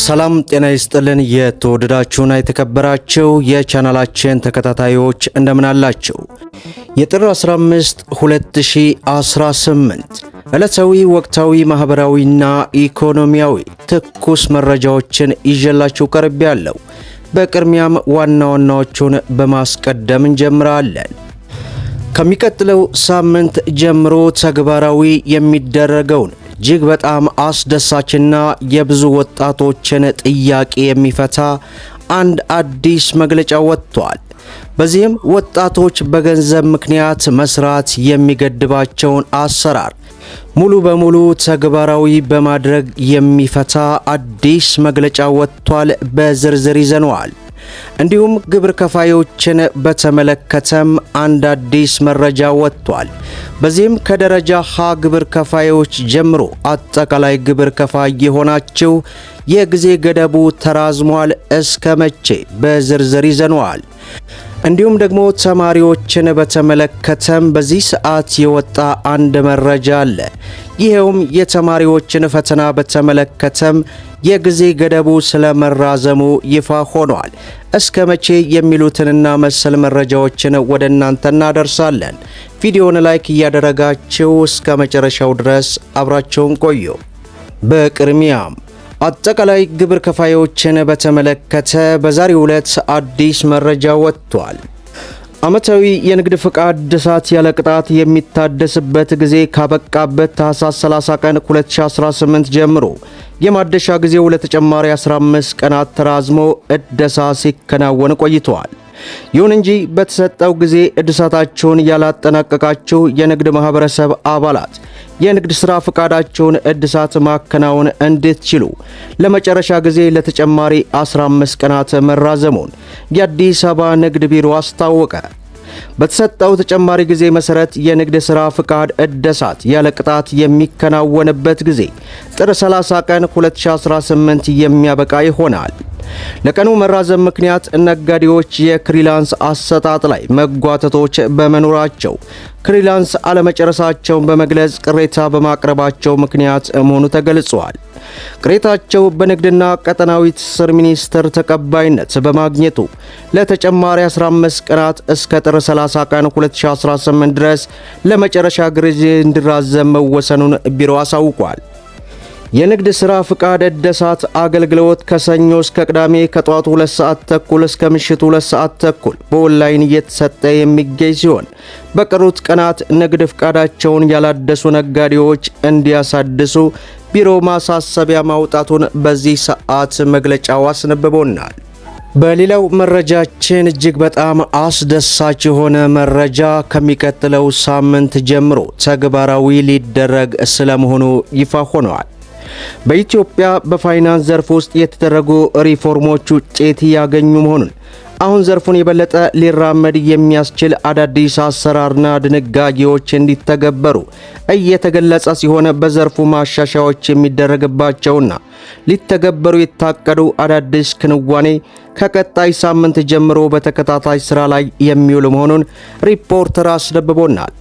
ሰላም ጤና ይስጥልን። የተወደዳችሁና የተከበራችሁ የቻናላችን ተከታታዮች እንደምን አላችሁ? የጥር 15 2018 ዕለታዊ ወቅታዊ ማህበራዊና ኢኮኖሚያዊ ትኩስ መረጃዎችን ይዤላችሁ ቀርቤያለሁ። በቅድሚያም ዋና ዋናዎቹን በማስቀደም እንጀምራለን። ከሚቀጥለው ሳምንት ጀምሮ ተግባራዊ የሚደረገውን እጅግ በጣም አስደሳችና የብዙ ወጣቶችን ጥያቄ የሚፈታ አንድ አዲስ መግለጫ ወጥቷል። በዚህም ወጣቶች በገንዘብ ምክንያት መስራት የሚገድባቸውን አሰራር ሙሉ በሙሉ ተግባራዊ በማድረግ የሚፈታ አዲስ መግለጫ ወጥቷል። በዝርዝር ይዘነዋል። እንዲሁም ግብር ከፋዮችን በተመለከተም አንድ አዲስ መረጃ ወጥቷል። በዚህም ከደረጃ ሀ ግብር ከፋዮች ጀምሮ አጠቃላይ ግብር ከፋይ የሆናችሁ የጊዜ ገደቡ ተራዝሟል። እስከ መቼ? በዝርዝር ይዘነዋል። እንዲሁም ደግሞ ተማሪዎችን በተመለከተም በዚህ ሰዓት የወጣ አንድ መረጃ አለ። ይሄውም የተማሪዎችን ፈተና በተመለከተም የጊዜ ገደቡ ስለመራዘሙ ይፋ ሆኗል። እስከ መቼ የሚሉትንና መሰል መረጃዎችን ወደ እናንተ እናደርሳለን። ቪዲዮውን ላይክ እያደረጋችሁ እስከ መጨረሻው ድረስ አብራችሁን ቆዩ። በቅድሚያም አጠቃላይ ግብር ከፋዮችን በተመለከተ በዛሬው ዕለት አዲስ መረጃ ወጥቷል። ዓመታዊ የንግድ ፍቃድ እድሳት ያለ ቅጣት የሚታደስበት ጊዜ ካበቃበት ታህሳስ 30 ቀን 2018 ጀምሮ የማደሻ ጊዜው ለተጨማሪ 15 ቀናት ተራዝሞ እደሳ ሲከናወን ቆይቷል። ይሁን እንጂ በተሰጠው ጊዜ እድሳታቸውን ያላጠናቀቃችሁ የንግድ ማህበረሰብ አባላት የንግድ ሥራ ፍቃዳቸውን እድሳት ማከናወን እንድትችሉ ለመጨረሻ ጊዜ ለተጨማሪ 15 ቀናት መራዘሙን የአዲስ አበባ ንግድ ቢሮ አስታወቀ። በተሰጠው ተጨማሪ ጊዜ መሰረት የንግድ ሥራ ፍቃድ እድሳት ያለ ቅጣት የሚከናወንበት ጊዜ ጥር 30 ቀን 2018 የሚያበቃ ይሆናል። ለቀኑ መራዘም ምክንያት ነጋዴዎች የክሊራንስ አሰጣጥ ላይ መጓተቶች በመኖራቸው ክሊራንስ አለመጨረሳቸውን በመግለጽ ቅሬታ በማቅረባቸው ምክንያት መሆኑ ተገልጿል። ቅሬታቸው በንግድና ቀጠናዊ ትስስር ሚኒስቴር ተቀባይነት በማግኘቱ ለተጨማሪ 15 ቀናት እስከ ጥር 30 ቀን 2018 ድረስ ለመጨረሻ ጊዜ እንዲራዘም መወሰኑን ቢሮ አሳውቋል። የንግድ ሥራ ፍቃድ እድሳት አገልግሎት ከሰኞ እስከ ቅዳሜ ከጠዋቱ 2 ሰዓት ተኩል እስከ ምሽቱ 2 ሰዓት ተኩል በኦንላይን እየተሰጠ የሚገኝ ሲሆን በቀሩት ቀናት ንግድ ፍቃዳቸውን ያላደሱ ነጋዴዎች እንዲያሳድሱ ቢሮ ማሳሰቢያ ማውጣቱን በዚህ ሰዓት መግለጫው አስነብቦናል። በሌላው መረጃችን እጅግ በጣም አስደሳች የሆነ መረጃ ከሚቀጥለው ሳምንት ጀምሮ ተግባራዊ ሊደረግ ስለመሆኑ ይፋ ሆኗል። በኢትዮጵያ በፋይናንስ ዘርፍ ውስጥ የተደረጉ ሪፎርሞች ውጤት ያገኙ መሆኑን አሁን ዘርፉን የበለጠ ሊራመድ የሚያስችል አዳዲስ አሰራርና ድንጋጌዎች እንዲተገበሩ እየተገለጸ ሲሆን በዘርፉ ማሻሻያዎች የሚደረግባቸውና ሊተገበሩ የታቀዱ አዳዲስ ክንዋኔ ከቀጣይ ሳምንት ጀምሮ በተከታታይ ስራ ላይ የሚውሉ መሆኑን ሪፖርተር አስነብቦናል።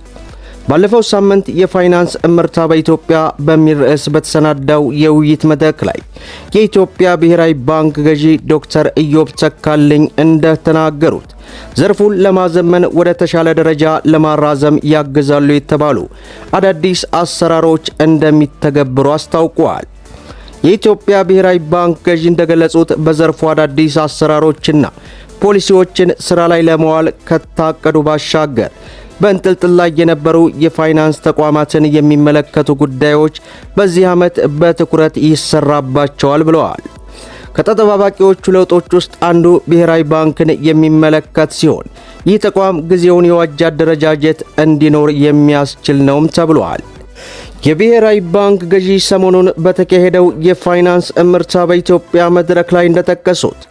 ባለፈው ሳምንት የፋይናንስ እምርታ በኢትዮጵያ በሚል ርዕስ በተሰናዳው የውይይት መድረክ ላይ የኢትዮጵያ ብሔራዊ ባንክ ገዢ ዶክተር ኢዮብ ተካልኝ እንደተናገሩት ዘርፉን ለማዘመን ወደ ተሻለ ደረጃ ለማራዘም ያግዛሉ የተባሉ አዳዲስ አሰራሮች እንደሚተገበሩ አስታውቀዋል። የኢትዮጵያ ብሔራዊ ባንክ ገዢ እንደገለጹት በዘርፉ አዳዲስ አሰራሮችና ፖሊሲዎችን ስራ ላይ ለማዋል ከታቀዱ ባሻገር በእንጥልጥል ላይ የነበሩ የፋይናንስ ተቋማትን የሚመለከቱ ጉዳዮች በዚህ ዓመት በትኩረት ይሰራባቸዋል ብለዋል። ከተጠባባቂዎቹ ለውጦች ውስጥ አንዱ ብሔራዊ ባንክን የሚመለከት ሲሆን ይህ ተቋም ጊዜውን የዋጀ አደረጃጀት እንዲኖር የሚያስችል ነውም ተብሏል። የብሔራዊ ባንክ ገዢ ሰሞኑን በተካሄደው የፋይናንስ እምርታ በኢትዮጵያ መድረክ ላይ እንደጠቀሱት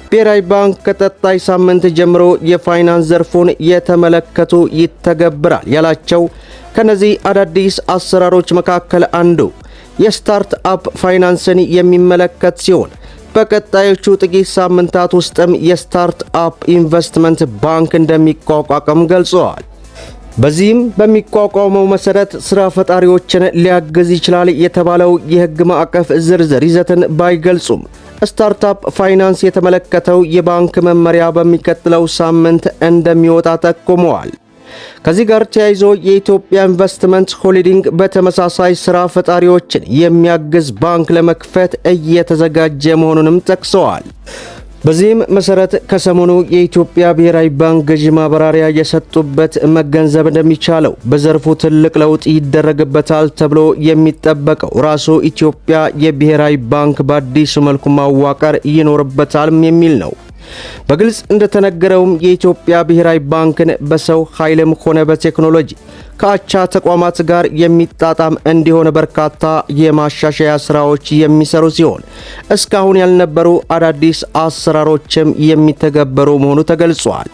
ብሔራዊ ባንክ ከቀጣይ ሳምንት ጀምሮ የፋይናንስ ዘርፉን የተመለከቱ ይተገብራል ያላቸው ከነዚህ አዳዲስ አሰራሮች መካከል አንዱ የስታርት አፕ ፋይናንስን የሚመለከት ሲሆን በቀጣዮቹ ጥቂት ሳምንታት ውስጥም የስታርት አፕ ኢንቨስትመንት ባንክ እንደሚቋቋም ገልጸዋል። በዚህም በሚቋቋመው መሰረት ስራ ፈጣሪዎችን ሊያግዝ ይችላል የተባለው የህግ ማዕቀፍ ዝርዝር ይዘትን ባይገልጹም ስታርታፕ ፋይናንስ የተመለከተው የባንክ መመሪያ በሚቀጥለው ሳምንት እንደሚወጣ ጠቁመዋል። ከዚህ ጋር ተያይዞ የኢትዮጵያ ኢንቨስትመንት ሆልዲንግ በተመሳሳይ ስራ ፈጣሪዎችን የሚያግዝ ባንክ ለመክፈት እየተዘጋጀ መሆኑንም ጠቅሰዋል። በዚህም መሰረት ከሰሞኑ የኢትዮጵያ ብሔራዊ ባንክ ገዢ ማብራሪያ የሰጡበት መገንዘብ እንደሚቻለው በዘርፉ ትልቅ ለውጥ ይደረግበታል ተብሎ የሚጠበቀው ራሱ ኢትዮጵያ የብሔራዊ ባንክ በአዲሱ መልኩ ማዋቀር ይኖርበታል የሚል ነው። በግልጽ እንደተነገረውም የኢትዮጵያ ብሔራዊ ባንክን በሰው ኃይልም ሆነ በቴክኖሎጂ ከአቻ ተቋማት ጋር የሚጣጣም እንዲሆን በርካታ የማሻሻያ ስራዎች የሚሰሩ ሲሆን እስካሁን ያልነበሩ አዳዲስ አሰራሮችም የሚተገበሩ መሆኑ ተገልጿል።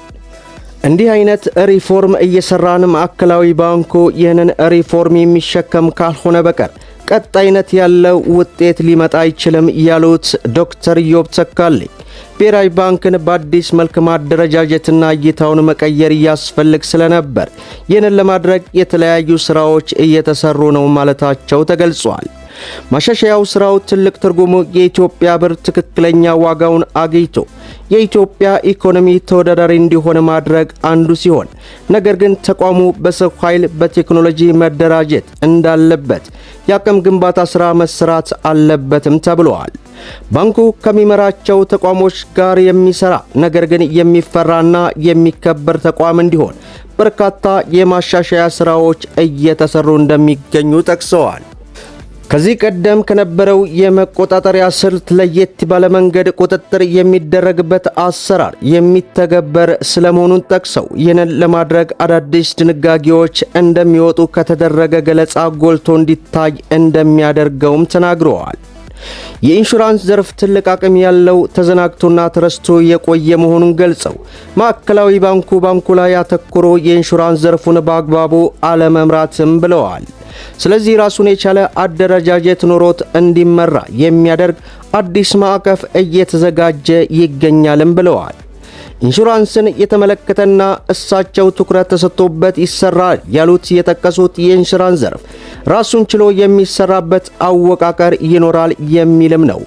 እንዲህ አይነት ሪፎርም እየሰራን ማዕከላዊ ባንኩ ይህንን ሪፎርም የሚሸከም ካልሆነ በቀር ቀጣይነት ያለው ውጤት ሊመጣ አይችልም ያሉት ዶክተር ኢዮብ ተካልኝ ብሔራዊ ባንክን በአዲስ መልክ ማደረጃጀትና እይታውን መቀየር ያስፈልግ ስለነበር ይህንን ለማድረግ የተለያዩ ስራዎች እየተሰሩ ነው ማለታቸው ተገልጿል። ማሻሻያው ስራው ትልቅ ትርጉሙ የኢትዮጵያ ብር ትክክለኛ ዋጋውን አግኝቶ የኢትዮጵያ ኢኮኖሚ ተወዳዳሪ እንዲሆን ማድረግ አንዱ ሲሆን ነገር ግን ተቋሙ በሰው ኃይል በቴክኖሎጂ መደራጀት እንዳለበት የአቅም ግንባታ ስራ መስራት አለበትም ተብሏል። ባንኩ ከሚመራቸው ተቋሞች ጋር የሚሰራ ነገር ግን የሚፈራና የሚከበር ተቋም እንዲሆን በርካታ የማሻሻያ ስራዎች እየተሰሩ እንደሚገኙ ጠቅሰዋል። ከዚህ ቀደም ከነበረው የመቆጣጠሪያ ስልት ለየት ባለ መንገድ ቁጥጥር የሚደረግበት አሰራር የሚተገበር ስለመሆኑን ጠቅሰው ይህንን ለማድረግ አዳዲስ ድንጋጌዎች እንደሚወጡ ከተደረገ ገለጻ ጎልቶ እንዲታይ እንደሚያደርገውም ተናግረዋል። የኢንሹራንስ ዘርፍ ትልቅ አቅም ያለው ተዘናግቶና ተረስቶ የቆየ መሆኑን ገልጸው ማዕከላዊ ባንኩ ላይ ያተኮረ የኢንሹራንስ ዘርፉን በአግባቡ አለመምራትም ብለዋል። ስለዚህ ራሱን የቻለ አደረጃጀት ኖሮት እንዲመራ የሚያደርግ አዲስ ማዕቀፍ እየተዘጋጀ ይገኛልም ብለዋል። ኢንሹራንስን የተመለከተና እሳቸው ትኩረት ተሰጥቶበት ይሰራል ያሉት የጠቀሱት የኢንሹራንስ ዘርፍ ራሱን ችሎ የሚሰራበት አወቃቀር ይኖራል የሚልም ነው።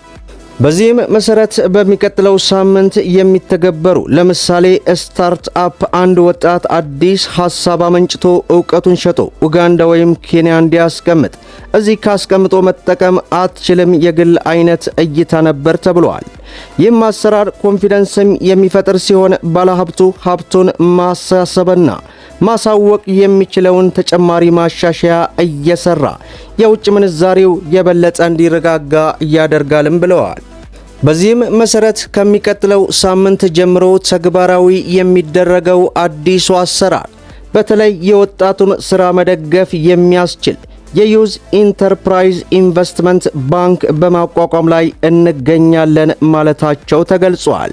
በዚህም መሰረት በሚቀጥለው ሳምንት የሚተገበሩ ለምሳሌ ስታርት አፕ አንድ ወጣት አዲስ ሐሳብ አመንጭቶ ዕውቀቱን ሸጦ ኡጋንዳ ወይም ኬንያ እንዲያስቀምጥ እዚህ ካስቀምጦ መጠቀም አትችልም የግል አይነት እይታ ነበር ተብሏል። ይህም አሰራር ኮንፊደንስም የሚፈጥር ሲሆን ባለሀብቱ ሀብቱን ማሳሰብና ማሳወቅ የሚችለውን ተጨማሪ ማሻሻያ እየሰራ የውጭ ምንዛሬው የበለጠ እንዲረጋጋ ያደርጋልም ብለዋል። በዚህም መሰረት ከሚቀጥለው ሳምንት ጀምሮ ተግባራዊ የሚደረገው አዲሱ አሰራር በተለይ የወጣቱን ስራ መደገፍ የሚያስችል የዩዝ ኢንተርፕራይዝ ኢንቨስትመንት ባንክ በማቋቋም ላይ እንገኛለን ማለታቸው ተገልጿል።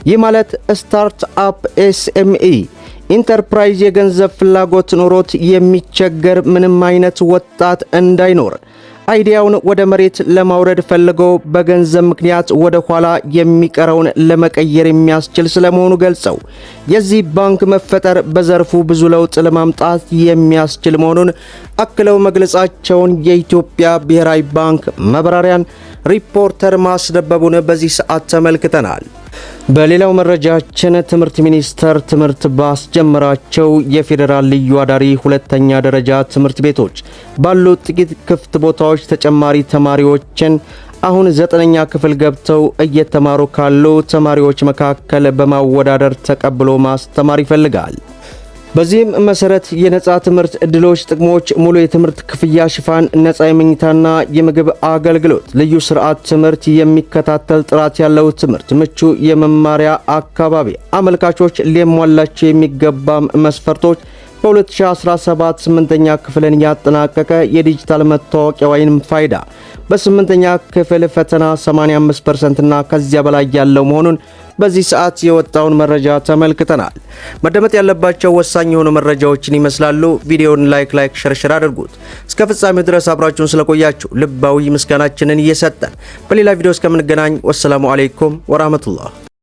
ይህ ማለት ስታርት አፕ ኤስኤምኢ ኢንተርፕራይዝ የገንዘብ ፍላጎት ኖሮት የሚቸገር ምንም አይነት ወጣት እንዳይኖር አይዲያውን ወደ መሬት ለማውረድ ፈልገው በገንዘብ ምክንያት ወደ ኋላ የሚቀረውን ለመቀየር የሚያስችል ስለመሆኑ ገልጸው የዚህ ባንክ መፈጠር በዘርፉ ብዙ ለውጥ ለማምጣት የሚያስችል መሆኑን አክለው መግለጻቸውን የኢትዮጵያ ብሔራዊ ባንክ ማብራሪያን ሪፖርተር ማስነበቡን በዚህ ሰዓት ተመልክተናል። በሌላው መረጃችን ትምህርት ሚኒስቴር ትምህርት ባስጀመራቸው የፌዴራል ልዩ አዳሪ ሁለተኛ ደረጃ ትምህርት ቤቶች ባሉት ጥቂት ክፍት ቦታዎች ተጨማሪ ተማሪዎችን አሁን 9ኛ ክፍል ገብተው እየተማሩ ካሉ ተማሪዎች መካከል በማወዳደር ተቀብሎ ማስተማር ይፈልጋል። በዚህም መሰረት የነጻ ትምህርት ዕድሎች ጥቅሞች፣ ሙሉ የትምህርት ክፍያ ሽፋን፣ ነጻ የመኝታና የምግብ አገልግሎት፣ ልዩ ስርዓት ትምህርት የሚከታተል ጥራት ያለው ትምህርት፣ ምቹ የመማሪያ አካባቢ፣ አመልካቾች ሊሟላቸው የሚገባ መስፈርቶች በ2017 8ኛ ክፍልን ያጠናቀቀ የዲጂታል መታወቂያ ወይም ፋይዳ በ8ኛ ክፍል ፈተና 85% እና ከዚያ በላይ ያለው መሆኑን በዚህ ሰዓት የወጣውን መረጃ ተመልክተናል። መደመጥ ያለባቸው ወሳኝ የሆኑ መረጃዎችን ይመስላሉ። ቪዲዮውን ላይክ ሸር አድርጉት። እስከ ፍጻሜው ድረስ አብራችሁን ስለቆያችሁ ልባዊ ምስጋናችንን እየሰጠን በሌላ ቪዲዮ እስከምንገናኝ ወሰላሙ አለይኩም ወራህመቱላህ